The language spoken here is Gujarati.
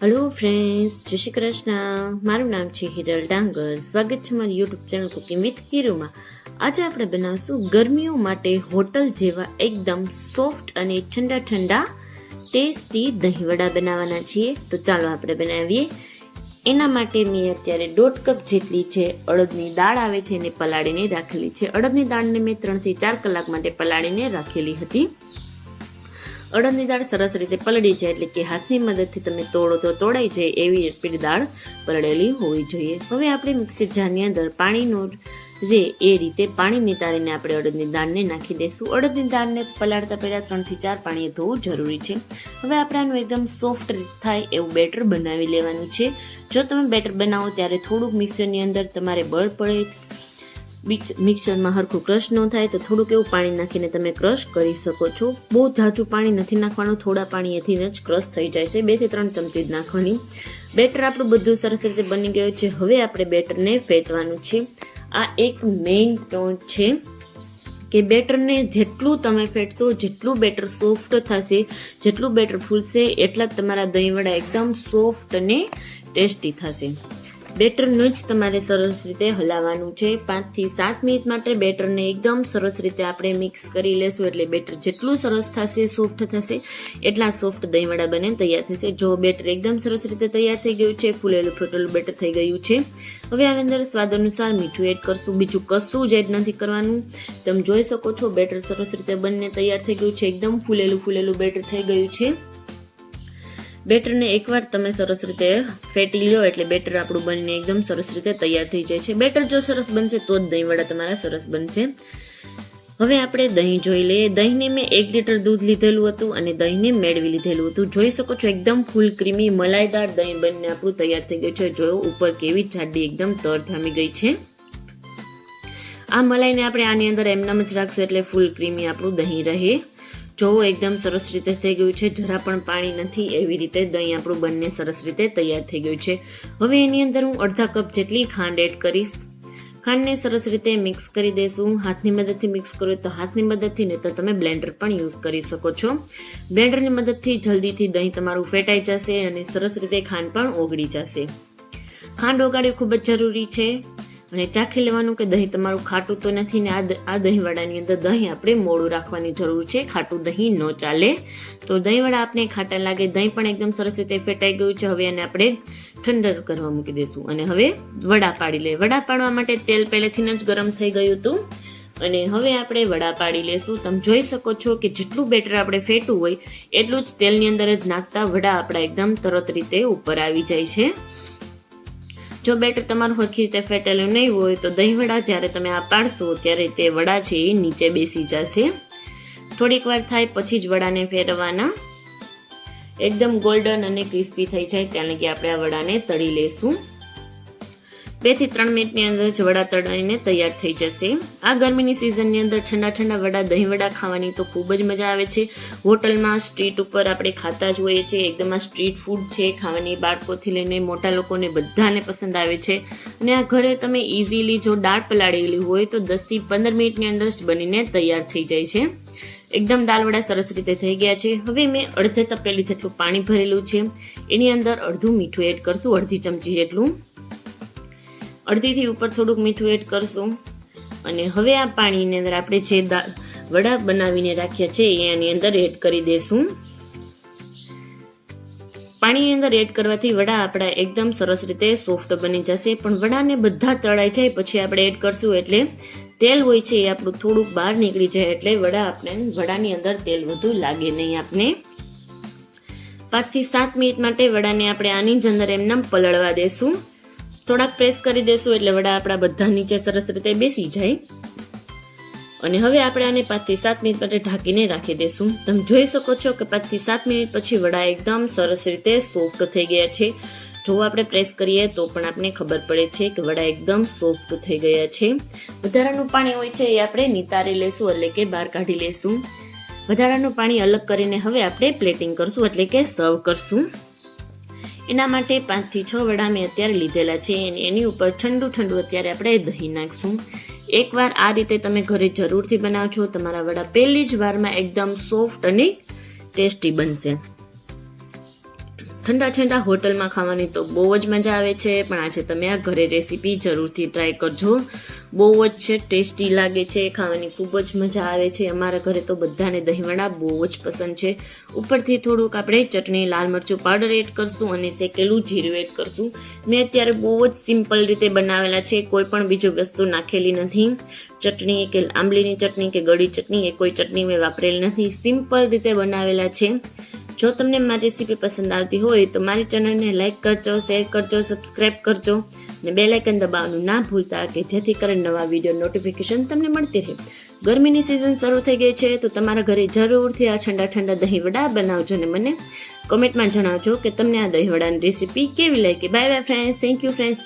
હેલો ફ્રેન્ડ્સ, જય શ્રી કૃષ્ણ. મારું નામ છે હિરલ ડાંગર. સ્વાગત છે મારી યુટ્યુબ ચેનલ કુકિંગ વિથ હીરુમાં. આજે આપણે બનાવશું ગરમીઓ માટે હોટલ જેવા એકદમ સોફ્ટ અને ઠંડા ઠંડા ટેસ્ટી દહીંવડા બનાવવાના છીએ. તો ચાલો આપણે બનાવીએ. એના માટે મેં અત્યારે 1.5 કપ જેટલી છે અડદની દાળ આવે છે એને પલાળીને રાખેલી છે. અડદની દાળને મેં 3 થી 4 કલાક માટે પલાળીને રાખેલી હતી. અડદની દાળ સરસ રીતે પલળી જાય એટલે કે હાથની મદદથી તમે તોડો તો તોડાઈ જાય એવી રીતની દાળ પલળેલી હોવી જોઈએ. હવે આપણે મિક્સર જારની અંદર પાણીનો જે એ રીતે પાણી નિતારીને આપણે અડદની દાળને નાખી દઈશું. અડદની દાળને પલાળતા પહેલા 3 થી 4 પાણીએ ધોવું જરૂરી છે. હવે આપણે આનું એકદમ સોફ્ટ થાય એવું બેટર બનાવી લેવાનું છે. જો તમે બેટર બનાવો ત્યારે થોડુંક મિક્સરની અંદર તમારે બળ પડે, મિક્સરમાં હરખું ક્રશ ન થાય તો થોડુંક એવું પાણી નાખીને તમે ક્રશ કરી શકો છો. બહુ ઝાઝું પાણી નથી નાખવાનું, થોડા પાણીથી જ ક્રશ થઈ જાય છે. 2 થી 3 ચમચી જ નાખવાની. બેટર આપણું બધું સરસ રીતે બની ગયું છે. હવે આપણે બેટરને ફેટવાનું છે. આ એક મેઇન પોઈન્ટ છે કે બેટરને જેટલું તમે ફેટશો, જેટલું બેટર સોફ્ટ થશે, જેટલું બેટર ફૂલશે, એટલા જ તમારા દહીંવડા એકદમ સોફ્ટ અને ટેસ્ટી થશે. બેટરને જ તમારે સરસ રીતે હલાવવાનું છે. 5 થી 7 મિનિટ માટે બેટરને એકદમ સરસ રીતે આપણે મિક્સ કરી લેશું. એટલે બેટર જેટલું સરસ થશે, સોફ્ટ થશે, એટલા સોફ્ટ દહીંવડા બને તૈયાર થશે. જો બેટર એકદમ સરસ રીતે તૈયાર થઈ ગયું છે, ફૂલેલું ફૂટેલું બેટર થઈ ગયું છે. હવે આની અંદર સ્વાદ અનુસાર મીઠું એડ કરશું. બીજું કશું જ એડ નથી કરવાનું. તમે જોઈ શકો છો બેટર સરસ રીતે બનીને તૈયાર થઈ ગયું છે. એકદમ ફૂલેલું બેટર થઈ ગયું છે. બેટરને એકવાર તમે સરસ રીતે ફેટી લો એટલે બેટર આપણું બનીને એકદમ સરસ રીતે તૈયાર થઈ જાય છે. બેટર જો સરસ બનશે તો જ દહીંવડા તમારા સરસ બનશે. હવે આપણે દહીં જોઈ લઈએ. દહીંને મેં 1 લીટર દૂધ લીધેલું હતું અને દહીંને મેળવી લીધેલું હતું. જોઈ શકો છો એકદમ ફૂલ ક્રીમી મલાઈદાર દહીં બનીને આપણું તૈયાર થઈ ગયું છે. જોયું ઉપર કેવી જાડી એકદમ તર થામી ગઈ છે. આ મલાઈને આપણે આની અંદર એમનામ જ રાખશું એટલે ફૂલ ક્રીમી આપણું દહીં રહે. જો એકદમ સરસ રીતે થઈ ગયું છે, જરા પણ પાણી નથી, એવી રીતે દહીં આપણું બંને સરસ રીતે તૈયાર થઈ ગયું છે. હવે એની અંદર હું અડધા કપ જેટલી ખાંડ એડ કરીશ. ખાંડને સરસ રીતે મિક્સ કરી દઈશું. હાથની મદદથી મિક્સ કરો તો હાથની મદદથી, નહીં તો તમે બ્લેન્ડર પણ યુઝ કરી શકો છો. બ્લેન્ડરની મદદથી જલ્દીથી દહીં તમારું ફેટાઈ જશે અને સરસ રીતે ખાંડ પણ ઓગળી જશે. ખાંડ ઓગાળવી ખૂબ જ જરૂરી છે અને ચાખી લેવાનું કે દહીં તમારું ખાટું તો નથી ને. આ દહીંવડાની અંદર દહીં આપણે મોડું રાખવાની જરૂર છે. ખાટું દહીં ન ચાલે. તો દહીંવડા આપણે ખાટા લાગે. દહીં પણ એકદમ સરસ રીતે ફેટાઈ ગયું છે. હવે એને આપણે ઠંડુ કરવા મૂકી દઈશું અને હવે વડા પાડી લઈએ. વડા પાડવા માટે તેલ પહેલેથી જ ગરમ થઈ ગયું હતું અને હવે આપણે વડા પાડી લેશું. તમે જોઈ શકો છો કે જેટલું બેટર આપણે ફેટવું હોય એટલું જ તેલની અંદર જ નાખતા વડા આપણા એકદમ તરત રીતે ઉપર આવી જાય છે. જો બેટર તમારું સરખી રીતે ફેટેલું નહીં હોય તો દહીંવડા જ્યારે તમે આ પાડશો ત્યારે તે વડા છે એ નીચે બેસી જશે. થોડીક વાર થાય પછી જ વડાને ફેરવવાના. એકદમ ગોલ્ડન અને ક્રિસ્પી થઈ જાય ત્યાં લગી આપણે આ વડાને તળી લેશું. 2 થી 3 મિનિટની અંદર જ વડા તળાઈને તૈયાર થઈ જશે. આ ગરમીની સિઝનની અંદર ઠંડા વડા દહીંવડા ખાવાની તો ખૂબ જ મજા આવે છે. હોટલમાં સ્ટ્રીટ ઉપર આપણે ખાતા જ હોઈએ છીએ. એકદમ આ સ્ટ્રીટ ફૂડ છે. ખાવાની બાળકોથી લઈને મોટા લોકોને બધાને પસંદ આવે છે. અને આ ઘરે તમે ઇઝીલી જો દાળ પલાળેલી હોય તો 10 થી 15 મિનિટની અંદર જ બનીને તૈયાર થઈ જાય છે. એકદમ દાળવડા સરસ રીતે થઈ ગયા છે. હવે મેં અડધે તપેલી જેટલું પાણી ભરેલું છે. એની અંદર અડધું મીઠું એડ કરશું, અડધી ચમચી જેટલું. અડધીથી ઉપર થોડુંક મીઠું એડ કરશું અને હવે આ પાણીની અંદર આપણે જે વડા બનાવીને રાખ્યા છે એની અંદર એડ કરી દઈશું. પાણીની અંદર એડ કરવાથી વડા આપણા એકદમ સરસ રીતે સોફ્ટ બની જશે. પણ વડાને બધા તળાઈ જાય પછી આપણે એડ કરશું એટલે તેલ હોય છે એ આપણું થોડુંક બહાર નીકળી જાય એટલે વડાની અંદર તેલ વધુ લાગે નહીં આપને. 5 થી 7 મિનિટ માટે વડાને આપણે આની જ અંદર એમનામ પલળવા દેશું. થોડાક પ્રેસ કરી દેશું એટલે વડા આપણા બધા નીચે સરસ રીતે બેસી જાય. અને હવે આપણે આને 5 થી 7 મિનિટ માટે ઢાંકીને રાખી દઈશું. તમે જોઈ શકો છો કે 5 થી 7 મિનિટ પછી વડા એકદમ સરસ રીતે સોફ્ટ થઈ ગયા છે. જો આપણે પ્રેસ કરીએ તો પણ આપણે ખબર પડે છે કે વડા એકદમ સોફ્ટ થઈ ગયા છે. વધારાનું પાણી હોય છે એ આપણે નિતારી લેશું એટલે કે બહાર કાઢી લેશું. વધારાનું પાણી અલગ કરીને હવે આપણે પ્લેટિંગ કરશું એટલે કે સર્વ કરશું. એના માટે 5 થી 6 વડા મેં અત્યારે લીધેલા છે અને એની ઉપર ઠંડુ અત્યારે આપણે દહીં નાખશું. એકવાર આ રીતે તમે ઘરે જરૂરથી બનાવજો. તમારા વડા પહેલી જ વારમાં એકદમ સોફ્ટ અને ટેસ્ટી બનશે. ઠંડા ઠંડા હોટલમાં ખાવાની તો બહુ જ મજા આવે છે, પણ આજે તમે આ ઘરે રેસીપી જરૂરથી ટ્રાય કરજો. બહુ જ ટેસ્ટી લાગે છે, ખાવાની ખૂબ જ મજા આવે છે. અમારા ઘરે તો બધાને દહીંવડા બહુ જ પસંદ છે. ઉપરથી થોડુંક આપણે ચટણી, લાલ મરચું પાવડર એડ કરશું અને શેકેલું જીરું એડ કરશું. મેં અત્યારે બહુ જ સિમ્પલ રીતે બનાવેલા છે, કોઈ પણ બીજું વસ્તુ નાખેલી નથી. ચટણી કે આંબલીની ચટણી કે ગળી ચટણી એ કોઈ ચટણી મેં વાપરેલી નથી, સિમ્પલ રીતે બનાવેલા છે. જો તમને મારી રેસીપી પસંદ આવતી હોય તો મારી ચેનલને લાઇક કરજો, શેર કરજો, સબસ્ક્રાઈબ કરજો અને બેલ આઇકન દબાવવાનું ના ભૂલતા કે જેથી કરીને નવા વિડીયો નોટિફિકેશન તમને મળતી રહે. ગરમીની સિઝન શરૂ થઈ ગઈ છે તો તમારા ઘરે જરૂરથી આ ઠંડા ઠંડા દહીં વડા બનાવજો અને મને કોમેન્ટમાં જણાવજો કે તમને આ દહીં વડાની રેસીપી કેવી લાગી. Bye bye friends, thank you friends.